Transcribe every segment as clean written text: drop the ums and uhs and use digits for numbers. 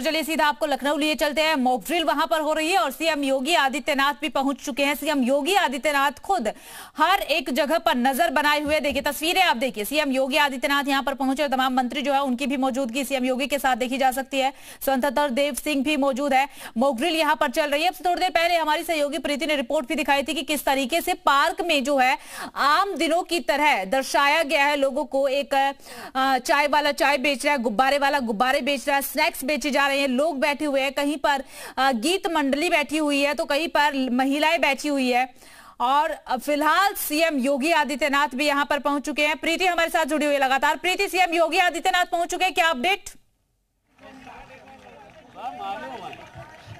चलिए सीधा आपको लखनऊ लिए चलते हैं। मॉक ड्रिल वहां पर हो रही है और सीएम योगी आदित्यनाथ भी पहुंच चुके हैं। सीएम योगी आदित्यनाथ खुद हर एक जगह पर नजर बनाए हुए, देखिए तस्वीरें आप देखिए, सीएम योगी आदित्यनाथ यहां पर पहुंचे और तमाम मंत्री जो है उनकी भी मौजूदगी सीएम योगी के साथ देखी जा सकती है। स्वतंत्र देव सिंह भी मौजूद है। मॉक ड्रिल यहां पर चल रही है। अब थोड़ी देर पहले हमारी सहयोगी प्रीति ने रिपोर्ट भी दिखाई थी कि किस तरीके से पार्क में जो है आम दिनों की तरह दर्शाया गया है लोगों को। एक चाय वाला चाय बेच रहा है, गुब्बारे वाला गुब्बारे बेच रहा है, स्नैक्स बेचे जा रहे हैं, लोग बैठे हुए हैं, कहीं पर गीत मंडली बैठी हुई है तो कहीं पर महिलाएं बैठी हुई है। और फिलहाल सीएम योगी आदित्यनाथ भी यहां पर पहुंच चुके हैं। प्रीति हमारे साथ जुड़ी हुई है लगातार। प्रीति, सीएम योगी आदित्यनाथ पहुंच चुके हैं, क्या अपडेट?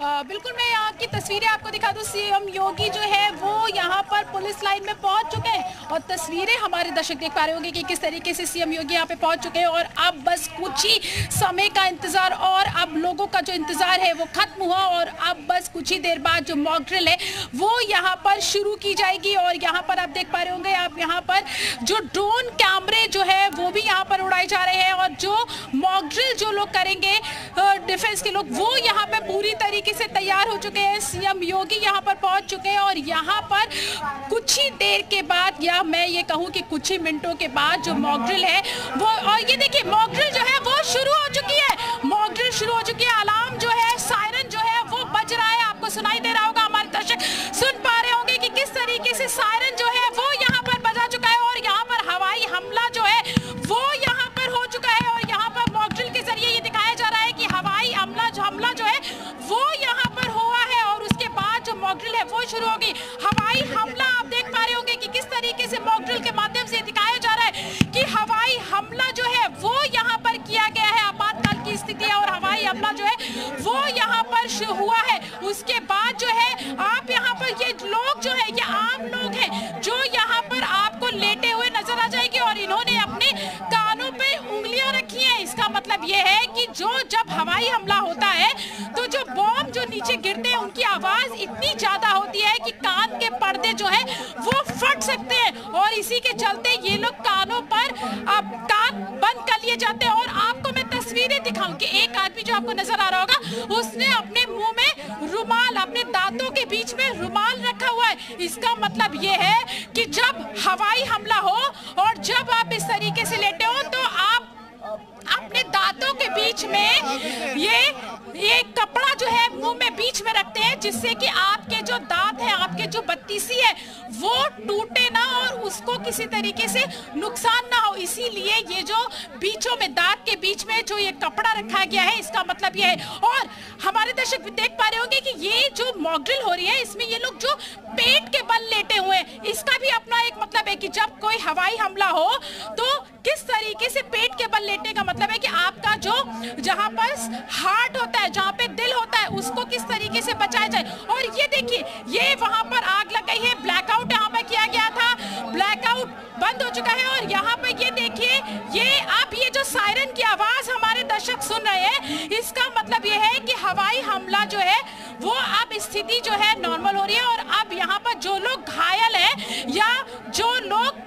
बिल्कुल, मैं यहाँ की तस्वीरें आपको दिखा दूं। सीएम योगी जो है वो यहाँ पर पुलिस लाइन में पहुंच चुके हैं और तस्वीरें हमारे दर्शक देख पा रहे होंगे कि किस तरीके से सीएम योगी यहाँ पे पहुंच चुके हैं। और अब बस कुछ ही समय का इंतजार, और अब लोगों का जो इंतजार है वो खत्म हुआ और अब बस कुछ ही देर बाद जो मॉक ड्रिल है वो यहाँ पर शुरू की जाएगी। और यहाँ पर आप देख पा रहे होंगे, आप यहाँ पर जो ड्रोन कैमरे जो है वो भी यहाँ पर उड़ाए जा रहे हैं और जो मॉक ड्रिल जो लोग करेंगे डिफेंस के लोग, वो यहाँ पे पूरी तरीके से तैयार हो चुके हैं। सीएम योगी यहाँ पर पहुंच चुके हैं और यहाँ पर कुछ ही देर के बाद, या मैं ये कहूँ कि कुछ ही मिनटों के बाद जो मॉक ड्रिल है वो, और ये देखिए मॉक ड्रिल जो है वो शुरू हो चुकी है। मॉक ड्रिल शुरू हो चुकी है। अलार्म जो है, सायरन जो है वो बज रहा है। आपको सुनाई दे रहा होगा, हमारे दर्शक सुन पा रहे होंगे कि किस तरीके से सायरन जो है वो यहाँ पर बजा चुका है और यहाँ पर हवाई हमला जो है वो यहाँ पर हो चुका है। और यहाँ पर मॉक ड्रिल के जरिए ये दिखाया जा रहा है कि हवाई हमला जो है वो यहाँ पर हुआ है और उसके बाद जो मॉक ड्रिल है वो शुरू होगी। हवाई हमला आप देख पा रहे होंगे कि किस तरीके से मॉक ड्रिल के माध्यम से दिखाया जा रहा है कि हवाई हमला जो है वो यहाँ पर किया गया है। आपातकाल की स्थिति है और हवाई हमला जो है वो यहाँ पर हुआ है। उसके बाद जो है आप यहाँ पर ये लोग जो है, ये आम लोग हैं जो यहाँ पर आपको लेटे हुए नजर आ जाएंगे और इन्होंने अपने कानों पे उंगलियां रखी हैं। इसका मतलब ये है कि जब हवाई हमला होता है तो जो बॉम्ब जो नीचे गिरते हैं उनकी आवाज इतनी ज्यादा होती है कि कान के पर्दे जो है वो फट सकते हैं और इसी के चलते ये लोग कानों पर कान बंद कर लिए जाते हैं। और आपको मैं तस्वीरें दिखाऊं कि एक आदमी जो आपको नजर आ रहा होगा उसने अपने मुंह में रुमाल, अपने दांतों के बीच में रुमाल रखा हुआ है। इसका मतलब ये है कि जब हवाई हमला हो और जब आप इस तरीके से लेटे हो तो आप अपने दांतों के बीच में ये कपड़ा जो है मुंह में बीच में रखते हैं जिससे कि आपके जो दांत है, आपके जो बत्तीसी है वो टूटे ना और उसको किसी तरीके से नुकसान ना हो। इसीलिए ये जो बीचों में, दांत के बीच में जो ये कपड़ा रखा गया है, इसका मतलब ये है। और हमारे दर्शक भी देख पा रहे होंगे कि ये जो मॉक ड्रिल हो रही है इसमें ये लोग जो पेट के बल लेटे हुए हैं, इसका भी अपना एक मतलब है कि जब कोई हवाई हमला हो तो किस तरीके से पेट के बल लेटने का मतलब है कि आपका जो जहां पर हार्ट होता है, जहां पे दिल होता है, उसको किस तरीके से बचाया जाए। और ये देखिए, ये वहां पर आग लग गई है, ब्लैकआउट यहाँ पे किया गया था, ब्लैकआउट बंद हो चुका है। और यहाँ पे ये देखिए, ये जो सायरन की आवाज हमारे दर्शक सुन रहे हैं, इसका मतलब ये है कि हवाई हमला जो है वो अब स्थिति जो है नॉर्मल हो रही है। और अब यहाँ पर जो लोग घायल है या जो लोग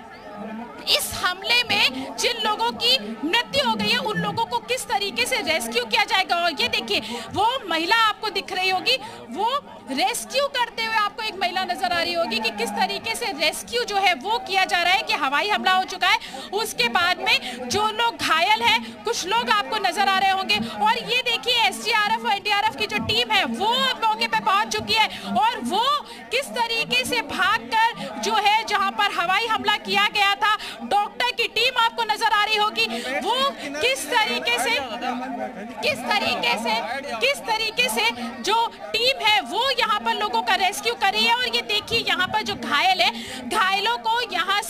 इस हमले में जिन लोगों की मृत्यु हो गई है उन लोगों को किस तरीके से रेस्क्यू किया जाएगा। और ये देखिए, वो महिला आपको दिख रही होगी, वो रेस्क्यू करते हुए आपको एक महिला नजर आ रही होगी कि किस तरीके से रेस्क्यू जो है वो किया जा रहा है कि हवाई हमला हो चुका है। उसके बाद में जो लोग घायल हैं, कुछ लोग आपको नजर आ रहे होंगे। और ये देखिए, एसडीआरएफ और एनडीआरएफ की जो टीम है वो मौके पे पहुंच चुकी है और वो किस तरीके से भागकर जो है जहां पर हवाई हमला किया गया था, डॉक्टर की टीम आपको नजर आ रही होगी, वो किस तरीके से जो टीम है वो यहाँ पर लोगों का रेस्क्यू कर रही है। और ये देखिए, यहाँ पर जो घायल है, घायलों को यहाँ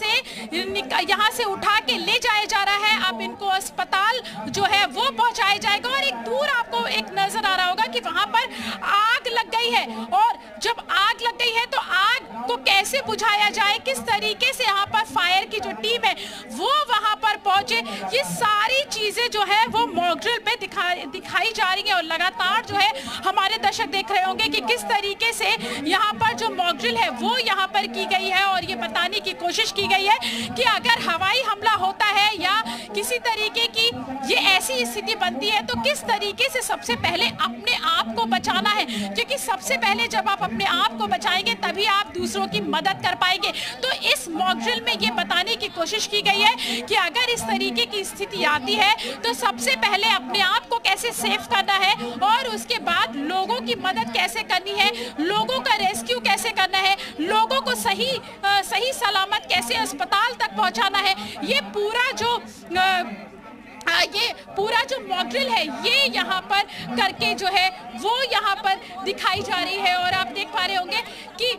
से उठा के ले जाया जा रहा है। अब इनको अस्पताल जो है वो पहुंचाया जाएगा। और एक दूर आपको एक नजर आ रहा होगा कि वहां पर आग लग गई है और जब आग लग गई है तो आग को कैसे बुझाया जाए, किस तरीके से यहाँ पर फायर की जो टीम है वो वहां पर पहुंचे, ये सारी चीजें जो है वो मॉक ड्रिल पे दिखा दिखाई जा रही है और लगातार जो है हमारे दर्शक देख रहे होंगे कि किस तरीके से यहाँ पर जो मॉक ड्रिल है वो यहाँ पर की गई है और ये बताने की कोशिश की गई है कि अगर हवाई हमला होता है या किसी तरीके की ये ऐसी स्थिति बनती है तो किस तरीके से सबसे पहले अपने आप को बचाना है, क्योंकि सबसे पहले जब आप अपने आप को बचाएंगे तभी आप दूसरों की मदद कर पाएंगे। तो इस मॉक ड्रिल में ये बताने की कोशिश की गई है कि अगर इस तरीके की स्थिति आती है तो सबसे पहले अपने आप को कैसे सेफ करना है और उसके बाद लोगों की मदद कैसे करनी है, लोगों का रेस्क्यू कैसे करना है, लोगों को सही सलामत कैसे अस्पताल तक पहुंचाना है। ये पूरा जो मॉक ड्रिल है ये यहाँ पर करके जो है वो यहाँ पर दिखाई जा रही है और आप देख पा रहे होंगे कि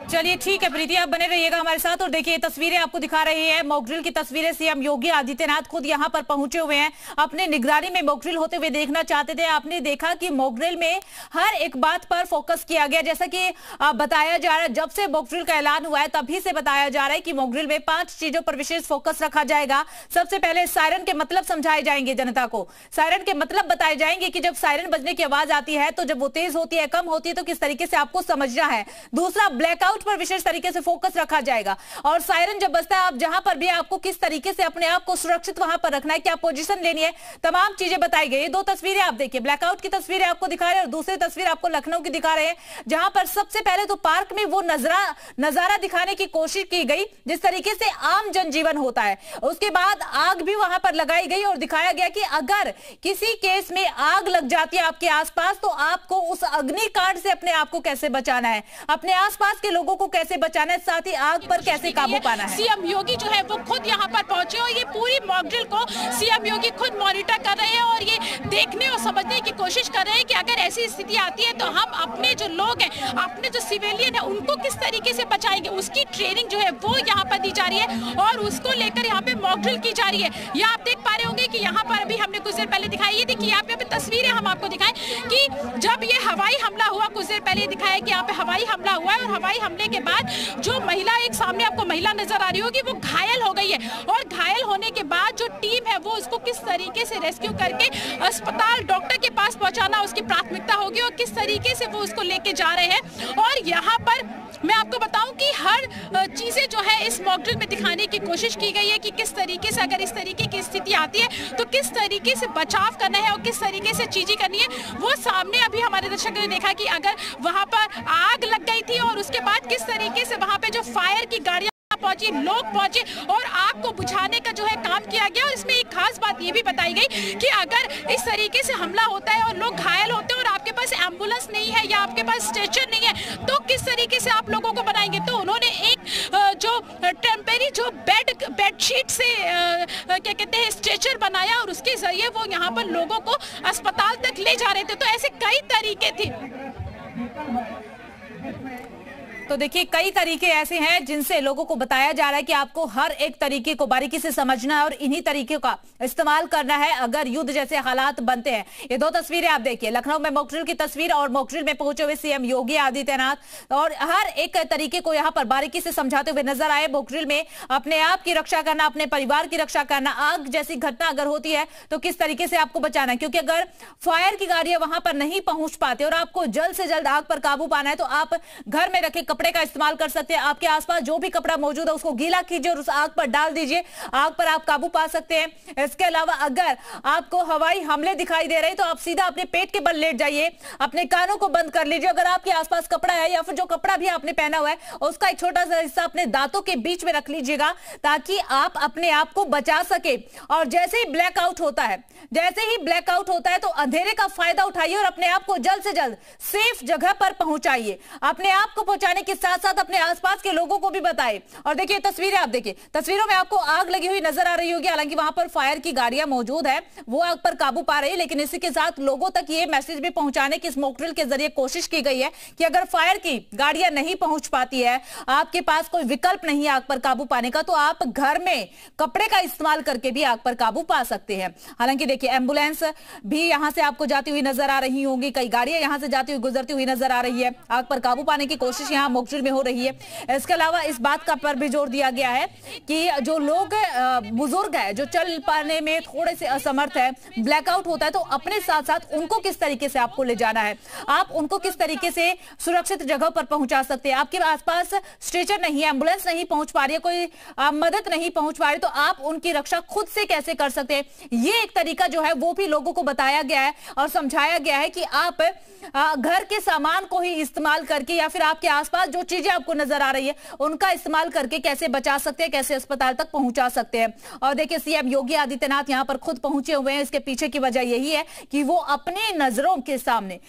चलिए ठीक है प्रीति, आप बने रहिएगा हमारे साथ। और देखिए तस्वीरें आपको दिखा रही है मॉक ड्रिल की तस्वीरें। सीएम योगी आदित्यनाथ खुद यहां पर पहुंचे हुए हैं, अपने निगरानी में मॉक ड्रिल होते हुए देखना चाहते थे। आपने देखा कि मॉक ड्रिल में हर एक बात पर फोकस किया गया, जैसा कि बताया जा रहा है जब से मॉक ड्रिल का ऐलान हुआ है तभी से बताया जा रहा है कि मॉक ड्रिल में 5 चीजों पर विशेष फोकस रखा जाएगा। सबसे पहले सायरन के मतलब समझाए जाएंगे जनता को, सायरन के मतलब बताए जाएंगे कि जब सायरन बजने की आवाज आती है तो जब वो तेज होती है, कम होती है, तो किस तरीके से आपको समझना है। दूसरा, ब्लैकआउट पर विशेष तरीके से फोकस रखा जाएगा और सायरन जब बजता है आप जहां पर भी आपको किस तरीके से अपने आप को सुरक्षित वहां पर रखना है, क्या पोजीशन लेनी है, तमाम चीजें बताई गई। ये 2 तस्वीरें आप देखिए, ब्लैकआउट की तस्वीरें आपको दिखा रहे हैं और दूसरी तस्वीर आपको लखनऊ की दिखा रहे हैं, जहां पर सबसे पहले तो पार्क में वो नजारा दिखाने की कोशिश की गई जिस तरीके से आम जनजीवन होता है। उसके बाद आग भी वहां पर लगाई गई और दिखाया गया कि अगर किसी केस में आग लग जाती है आपके आसपास तो आपको उस अग्निकांड से अपने आप को कैसे बचाना है, अपने आसपास के लोगों को कैसे बचाना है, साथ ही आग पर कैसे काबू पाना है। सीएम योगी जो है वो खुद यहाँ पर पहुंचे और ये पूरी मॉक ड्रिल को सीएम योगी खुद मॉनिटर कर रहे हैं और ये देखने और समझने की कोशिश कर रहे हैं कि अगर ऐसी स्थिति आती है तो हम अपने जो लोग हैं, अपने जो सिविलियन है उनको किस तरीके से बचाएंगे, उसकी ट्रेनिंग जो है वो यहाँ पर दी जा रही है और उसको लेकर यहाँ पे मॉक ड्रिल की जा रही है। यहाँ आप देख पा रहे होंगे कि यहाँ पर अभी हमने कुछ देर पहले दिखाई, ये देखिए यहाँ पे तस्वीरें हम आपको दिखाएं कि जब ये हवाई हमला हुआ, कुछ देर पहले दिखाया कि यहाँ पे हवाई हमला हुआ है और हवाई हमले के बाद जो महिला, एक सामने आपको महिला नजर आ रही होगी, वो घायल हो गई है और घायल होने के बाद जो टीम है वो उसको किस तरीके से रेस्क्यू करके अस्पताल डॉक्टर के पास पहुंचाना उसकी प्राथमिकता होगी और किस तरीके से वो उसको लेके जा रहे हैं। और यहाँ पर मैं आपको बताऊं कि हर चीजें जो है इस मॉक ड्रिल में दिखाने की कोशिश की गई है कि किस तरीके से अगर इस तरीके की स्थिति आती है तो किस तरीके से बचाव करना है और किस तरीके से चीजें करनी है। वो सामने अभी हमारे दर्शकों ने देखा कि अगर वहां पर आग लग गई थी और उसके बाद किस तरीके से वहां पे जो फायर की गाड़ियां पहुंची, लोग पहुंचे और आग को बुझाने का जो है काम किया गया। और इसमें एक खास बात ये भी बताई गई कि अगर इस तरीके से हमला होता है और लोग घायल होते हैं और आपके पास एम्बुलेंस नहीं है या आपके पास स्ट्रेचर नहीं है तो किस तरीके से आप लोगों को बनाएंगे। तो उन्होंने एक जो टेम्परेरी जो बेडशीट से क्या कहते हैं स्ट्रेचर बनाया और उसके जरिए वो यहाँ पर लोगों को अस्पताल तक ले जा रहे थे। तो ऐसे कई तरीके थे। तो देखिए कई तरीके ऐसे हैं जिनसे लोगों को बताया जा रहा है कि आपको हर एक तरीके को बारीकी से समझना है और इन्हीं तरीके का इस्तेमाल करना है अगर युद्ध जैसे हालात बनते हैं। ये 2 तस्वीरें आप देखिए, लखनऊ में मॉक ड्रिल की तस्वीर और मॉक ड्रिल में पहुंचे हुए सीएम योगी आदित्यनाथ और हर एक तरीके को यहां पर बारीकी से समझाते हुए नजर आए। मॉक ड्रिल में अपने आप की रक्षा करना, अपने परिवार की रक्षा करना, आग जैसी घटना अगर होती है तो किस तरीके से आपको बचाना है, क्योंकि अगर फायर की गाड़ियां वहां पर नहीं पहुंच पाते और आपको जल्द से जल्द आग पर काबू पाना है तो आप घर में रखे कपड़े का इस्तेमाल कर सकते हैं। आपके आसपास जो भी कपड़ा मौजूद है उसको गीला कीजिए और उस आग पर डाल दीजिए, आग पर आप काबू पा सकते हैं। इसके अलावा अगर आपको हवाई हमले दिखाई दे रहे हैं तो आप सीधा अपने पेट के बल लेट जाइए, अपने कानों को बंद कर लीजिए। अगर आपके आसपास कपड़ा है या फिर जो कपड़ा भी आपने पहना हुआ है उसका एक छोटा सा हिस्सा अपने दांतों के बीच में रख लीजिएगा ताकि आप अपने आप को बचा सके। और जैसे ही ब्लैकआउट होता है तो अंधेरे का फायदा उठाइए और अपने आप को जल्द से जल्द सेफ जगह पर पहुंचाइए। अपने आप को पहुंचाने के साथ साथ अपने आसपास के लोगों को भी बताएं। और देखिए तस्वीरें आप देखिए, तस्वीरों में आपको आग लगी हुई नजर आ रही होगी, हालांकि वहां पर फायर की गाड़ियां मौजूद है, वो आग पर काबू पा रही है। लेकिन इसी के साथ लोगों तक ये मैसेज भी पहुंचाने की इस मॉक ड्रिल के जरिए कोशिश की गई है कि अगर फायर की गाड़ियां नहीं पहुंच पाती है, आपके पास कोई विकल्प नहीं है आग पर काबू पाने का, तो आप घर में कपड़े का इस्तेमाल करके भी आग पर काबू पा सकते हैं। हालांकि देखिए एम्बुलेंस भी यहां से आपको जाती हुई नजर आ रही होंगी, कई गाड़ियां यहां से जाती हुई गुजरती हुई नजर आ रही है। आग पर काबू पाने की कोशिश यहां मॉक ड्रिल में हो रही है। इसके अलावा इस बात का पर भी जोर दिया गया है कि जो लोग बुजुर्ग है, जो चल पाने में थोड़े से असमर्थ है, ब्लैकआउट होता है, तो अपने साथ साथ उनको किस तरीके से आपको ले जाना है, आप उनको किस तरीके से सुरक्षित जगह पर पहुंचा सकते हैं। आपके आसपास स्ट्रेचर नहीं है, एम्बुलेंस नहीं पहुंच पा रही है, कोई मदद नहीं पहुंच पा रही, तो आप उनकी रक्षा खुद से कैसे कर सकते हैं। ये एक तरीका जो है वो भी लोगों को बताया गया है और समझाया गया है कि आप घर के सामान को ही इस्तेमाल करके या फिर आपके आसपास जो चीजें आपको नजर आ रही है उनका इस्तेमाल करके कैसे बचा सकते हैं, कैसे अस्पताल तक पहुंचा सकते हैं। और देखिए सीएम योगी आदित्यनाथ यहां पर खुद पहुंचे हुए हैं। इसके पीछे की वजह यही है कि वो अपने नजरों के सामने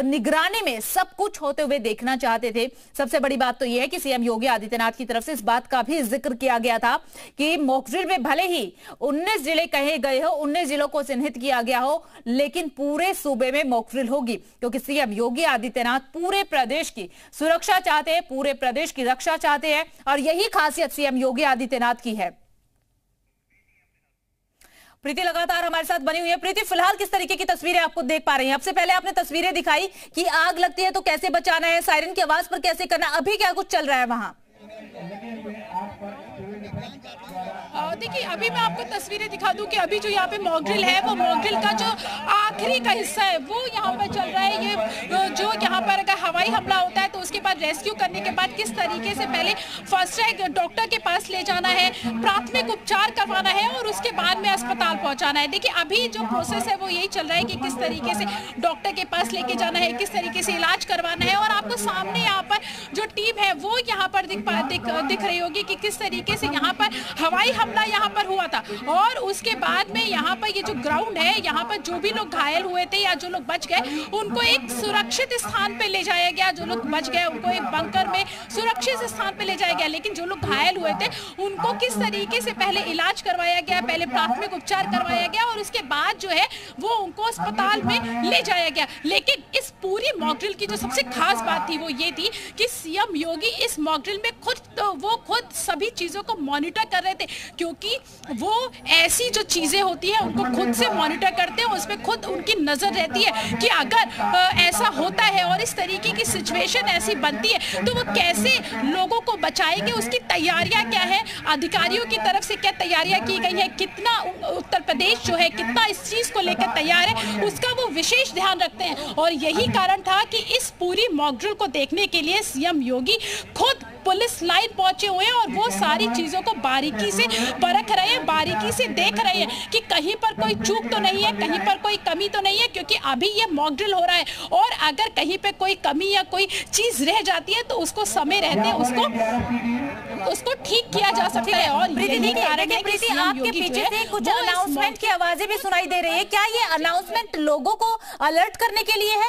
निगरानी में सब कुछ होते हुए देखना चाहते थे। सबसे बड़ी बात तो यह है कि सीएम योगी आदित्यनाथ की तरफ से इस बात का भी जिक्र किया गया था कि मॉक ड्रिल में भले ही 19 जिले कहे गए हो, 19 जिलों को चिन्हित किया गया हो, लेकिन पूरे सूबे में मॉक ड्रिल होगी, क्योंकि सीएम योगी आदित्यनाथ पूरे प्रदेश की सुरक्षा चाहते हैं, पूरे प्रदेश की रक्षा चाहते हैं और यही खासियत सीएम योगी आदित्यनाथ की है। प्रीति लगातार हमारे साथ बनी हुई है। प्रीति, फिलहाल किस तरीके की तस्वीरें आपको देख पा रही हैं? सबसे पहले आपने तस्वीरें दिखाई कि आग लगती है तो कैसे बचाना है, सायरन की आवाज पर कैसे करना, अभी क्या कुछ चल रहा है वहां? देखिए अभी मैं आपको तस्वीरें दिखा दूं कि अभी जो यहाँ पे मॉक ड्रिल है वो मॉक ड्रिल का जो आखिरी का हिस्सा है वो यहाँ पर चल रहा है। ये जो यहाँ पर अगर हवाई हमला होता है तो उसके बाद रेस्क्यू करने के बाद किस तरीके से पहले फर्स्ट एड डॉक्टर के पास ले जाना है, प्राथमिक उपचार करवाना है और उसके बाद में अस्पताल पहुंचाना है। देखिए अभी जो प्रोसेस है वो यही चल रहा है कि किस तरीके से डॉक्टर के पास लेके जाना है, किस तरीके से इलाज करवाना है। और आपको सामने यहाँ पर जो टीम है वो यहाँ पर दिख रही होगी कि किस तरीके से यहाँ पर हवाई हमला यहाँ पर हुआ था और उसके बाद में यहाँ पर ये जो ग्राउंड है, यहाँ पर जो भी लोग घायल हुए थे या जो लोग बच गए उनको एक सुरक्षित स्थान पे ले जाया गया। जो लोग बच गए उनको एक बंकर में सुरक्षित स्थान पे ले जाया गया, लेकिन जो लोग घायल हुए थे उनको किस तरीके से पहले इलाज करवाया गया, पहले प्राथमिक उपचार करवाया गया और उसके बाद जो है वो उनको अस्पताल में ले जाया गया। लेकिन इस पूरी मॉक ड्रिल की जो सबसे खास बात थी वो ये थी कि सीएम योगी इस मॉक ड्रिल में खुद सभी चीजों को मॉनिटर कर रहे थे, क्योंकि वो ऐसी जो चीजें होती है उनको खुद से मॉनिटर करते हैं, उसमें खुद उनकी नजर रहती है कि अगर ऐसा होता है और इस तरीके की सिचुएशन ऐसी बनती है तो वो कैसे लोगों को बचाएंगे, उसकी तैयारियां क्या है, अधिकारियों की तरफ से क्या तैयारियां की गई है, कितना उत्तर प्रदेश जो है कितना इस चीज को लेकर तैयार है, उसका वो विशेष ध्यान रखते हैं। और यही कारण था कि इस पूरी मॉक ड्रिल को देखने के लिए सीएम योगी खुद पुलिस लाइन पहुंचे हुए हैं और वो सारी चीजों को बारीकी से परख रहे हैं, बारीकी से देख रहे हैं कि कहीं पर कोई चूक तो नहीं है, कहीं पर कोई कमी तो नहीं है, क्योंकि अभी ये मॉक ड्रिल हो रहा है और अगर कहीं पे कोई कमी या कोई चीज रह जाती है तो उसको समय रहते उसको ठीक किया जा सकता है। और यही कारण है कि आपके पीछे से कुछ अनाउंसमेंट की आवाजें भी सुनाई दे रही है, क्या ये अनाउंसमेंट लोगों को अलर्ट करने के लिए है?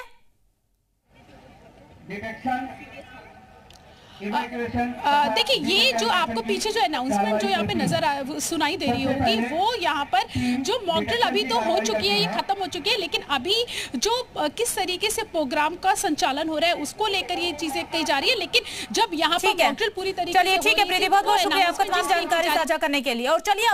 देखिए ये जो आपको पीछे जो अनाउंसमेंट जो यहाँ पे सुनाई दे रही होगी वो यहाँ पर जो मॉक ड्रिल अभी तो हो चुकी है, ये खत्म हो चुकी है, लेकिन अभी जो किस तरीके से प्रोग्राम का संचालन हो रहा है उसको लेकर ये चीजें कही जा रही है। लेकिन जब यहाँ पर मॉक ड्रिल पूरी तरीके से ठीक है प्रीति, बहुत बहुत शुक्रिया आपका तमाम जानकारी साझा करने के लिए। और चलिए